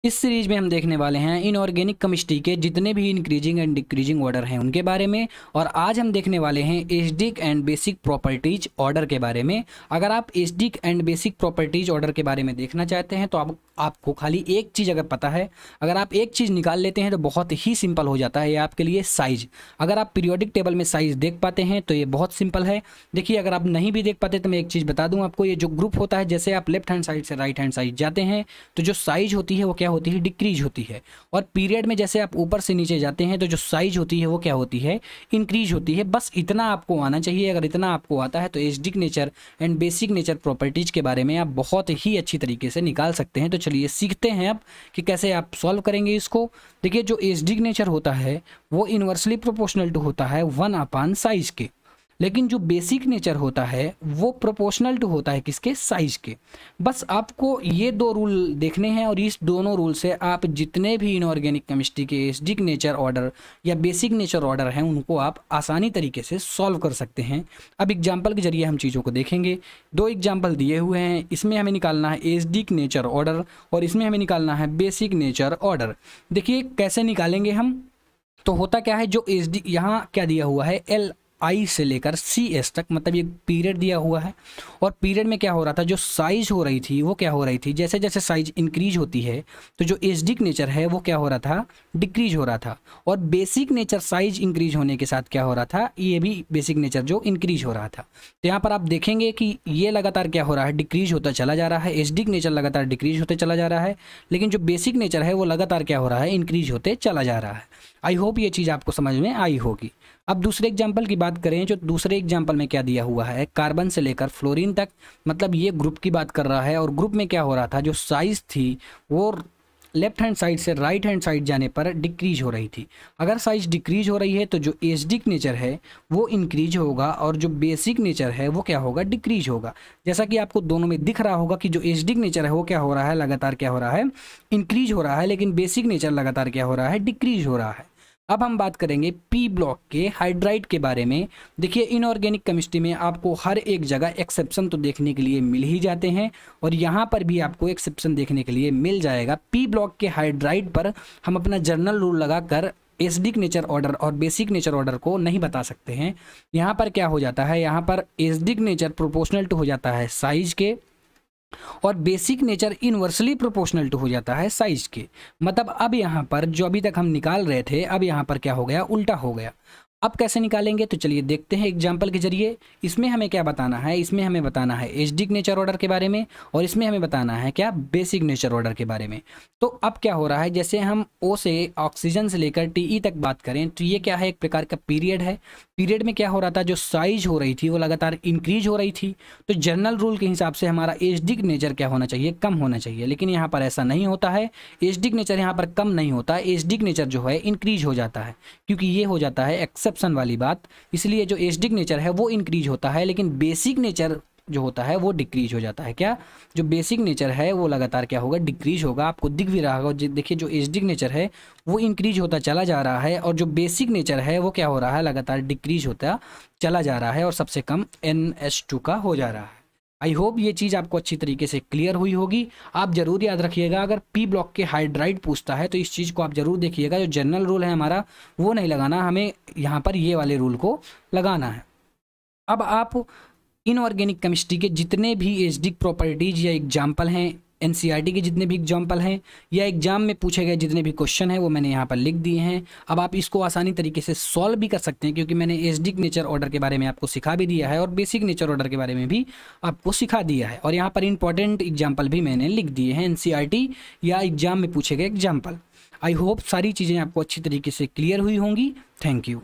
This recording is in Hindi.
इस सीरीज में हम देखने वाले हैं इनऑर्गेनिक केमिस्ट्री के जितने भी इंक्रीजिंग एंड डिक्रीजिंग ऑर्डर हैं उनके बारे में। और आज हम देखने वाले हैं acidic and basic properties order के बारे में। अगर आप acidic and basic properties order के बारे में देखना चाहते हैं तो आपको खाली एक चीज़ अगर पता है, अगर आप एक चीज़ निकाल लेते हैं तो बहुत ही सिंपल हो जाता है ये आपके लिए साइज। अगर आप पीरियोडिक टेबल में साइज देख पाते हैं तो ये बहुत सिंपल है। देखिए, अगर आप नहीं भी देख पाते तो मैं एक चीज़ बता दूं आपको, ये जो ग्रुप होता है, जैसे आप लेफ्ट हैंड साइड से राइट हैंड साइड जाते हैं तो जो साइज होती है वो क्या होती है, डिक्रीज होती है। और पीरियड में जैसे आप ऊपर से नीचे जाते हैं तो जो साइज होती है वो क्या होती है, इंक्रीज होती है। बस इतना आपको आना चाहिए। अगर इतना आपको आता है तो acidic nature and basic nature properties के बारे में आप बहुत ही अच्छी तरीके से निकाल सकते हैं। तो चलिए सीखते हैं अब कि कैसे आप सॉल्व करेंगे इसको। देखिए, जो एसिडिक नेचर होता है वो इनवर्सली प्रोपोर्शनल टू होता है 1/, साइज के, लेकिन जो बेसिक नेचर होता है वो प्रोपोर्शनल टू होता है किसके, साइज के। बस आपको ये दो रूल देखने हैं और इस दोनों रूल से आप जितने भी इनऑर्गेनिक केमिस्ट्री के एसिडिक नेचर ऑर्डर या बेसिक नेचर ऑर्डर हैं उनको आप आसानी तरीके से सॉल्व कर सकते हैं। अब एग्जाम्पल के जरिए हम चीज़ों को देखेंगे। दो एग्जाम्पल दिए हुए हैं, इसमें हमें निकालना है एसिडिक नेचर ऑर्डर और इसमें हमें निकालना है बेसिक नेचर ऑर्डर। देखिए कैसे निकालेंगे हम। तो होता क्या है, जो एसिडिक यहाँ क्या दिया हुआ है, LI से लेकर CS तक, मतलब ये पीरियड दिया हुआ है। और पीरियड में क्या हो रहा था, जो साइज हो रही थी वो क्या हो रही थी, जैसे जैसे साइज इंक्रीज होती है तो जो एसिडिक नेचर है वो क्या हो रहा था, डिक्रीज हो रहा था। और बेसिक नेचर साइज इंक्रीज होने के साथ क्या हो रहा था, ये भी बेसिक नेचर जो इंक्रीज हो रहा था। तो यहाँ पर आप देखेंगे कि ये लगातार क्या हो रहा है, डिक्रीज होता चला जा रहा है। एसिडिक नेचर लगातार डिक्रीज होते चला जा रहा है, लेकिन जो बेसिक नेचर है वो लगातार क्या हो रहा है, इंक्रीज होते चला जा रहा है। आई होप ये चीज़ आपको समझ में आई होगी। अब दूसरे एग्जाम्पल की बात करें, जो दूसरे एग्जाम्पल में क्या दिया हुआ है, कार्बन से लेकर फ्लोरीन तक, मतलब ये ग्रुप की बात कर रहा है। और ग्रुप में क्या हो रहा था, जो साइज थी वो लेफ्ट हैंड साइड से राइट हैंड साइड जाने पर डिक्रीज हो रही थी। अगर साइज डिक्रीज हो रही है तो जो एसिडिक नेचर है वो इंक्रीज होगा और जो बेसिक नेचर है वो क्या होगा, डिक्रीज होगा। जैसा कि आपको दोनों में दिख रहा होगा कि जो एसिडिक नेचर है वो क्या हो रहा है, लगातार क्या हो रहा है, इंक्रीज हो रहा है, लेकिन बेसिक नेचर लगातार क्या हो रहा है, डिक्रीज हो रहा है। अब हम बात करेंगे पी ब्लॉक के हाइड्राइड के बारे में। देखिए, इनऑर्गेनिक केमिस्ट्री में आपको हर एक जगह एक्सेप्शन तो देखने के लिए मिल ही जाते हैं और यहाँ पर भी आपको एक्सेप्शन देखने के लिए मिल जाएगा। पी ब्लॉक के हाइड्राइड पर हम अपना जर्नल रूल लगाकर एसिडिक नेचर ऑर्डर और बेसिक नेचर ऑर्डर को नहीं बता सकते हैं। यहाँ पर क्या हो जाता है, यहाँ पर एसिडिक नेचर प्रोपोर्शनल टू हो जाता है साइज के और basic nature inversely proportional to हो जाता है साइज के। मतलब अब यहाँ पर जो अभी तक हम निकाल रहे थे, अब यहाँ पर क्या हो गया, उल्टा हो गया। अब कैसे निकालेंगे तो चलिए देखते हैं एग्जाम्पल के जरिए। इसमें हमें क्या बताना है, इसमें हमें बताना है एसिडिक नेचर ऑर्डर के बारे में और इसमें हमें बताना है क्या, बेसिक नेचर ऑर्डर के बारे में। तो अब क्या हो रहा है, जैसे हम O से ऑक्सीजन से लेकर TE तक बात करें तो ये क्या है, एक प्रकार का पीरियड है। पीरियड में क्या हो रहा था, जो साइज हो रही थी वो लगातार इंक्रीज हो रही थी। तो जनरल रूल के हिसाब से हमारा एसिडिक नेचर क्या होना चाहिए, कम होना चाहिए, लेकिन यहाँ पर ऐसा नहीं होता है। एसिडिक नेचर यहाँ पर कम नहीं होता, एसिडिक नेचर जो है इंक्रीज हो जाता है, क्योंकि ये हो जाता है एक्सेप्शन वाली बात। इसलिए जो एसिडिक नेचर है वो इंक्रीज होता है, लेकिन बेसिक नेचर जो होता है वो डिक्रीज हो जाता है। क्या, जो बेसिक नेचर है वो लगातार क्या होगा, डिक्रीज होगा। आपको दिख भी रहा होगा, देखिए जो एसिडिक नेचर है वो इंक्रीज होता चला जा रहा है और जो बेसिक नेचर है वो क्या हो रहा है, लगातार डिक्रीज होता चला जा रहा है और सबसे कम NH2 का हो जा रहा है। आई होप ये चीज़ आपको अच्छी तरीके से क्लियर हुई होगी। आप जरूर याद रखिएगा, अगर पी ब्लॉक के हाइड्राइड पूछता है तो इस चीज़ को आप जरूर देखिएगा। जो जनरल रूल है हमारा वो नहीं लगाना, हमें यहाँ पर ये वाले रूल को लगाना है। अब आप इनऑर्गेनिक केमिस्ट्री के जितने भी एसिडिक प्रॉपर्टीज या एग्जाम्पल हैं, NCERT के जितने भी एग्जाम्पल हैं या एग्जाम में पूछे गए जितने भी क्वेश्चन हैं वो मैंने यहाँ पर लिख दिए हैं। अब आप इसको आसानी तरीके से सॉल्व भी कर सकते हैं, क्योंकि मैंने एसिडिक नेचर ऑर्डर के बारे में आपको सिखा भी दिया है और बेसिक नेचर ऑर्डर के बारे में भी आपको सिखा दिया है। और यहाँ पर इंपॉर्टेंट एग्जाम्पल भी मैंने लिख दिए हैं, NCERT या एग्जाम में पूछे गए एग्जाम्पल। आई होप सारी चीज़ें आपको अच्छी तरीके से क्लियर हुई होंगी। Thank you.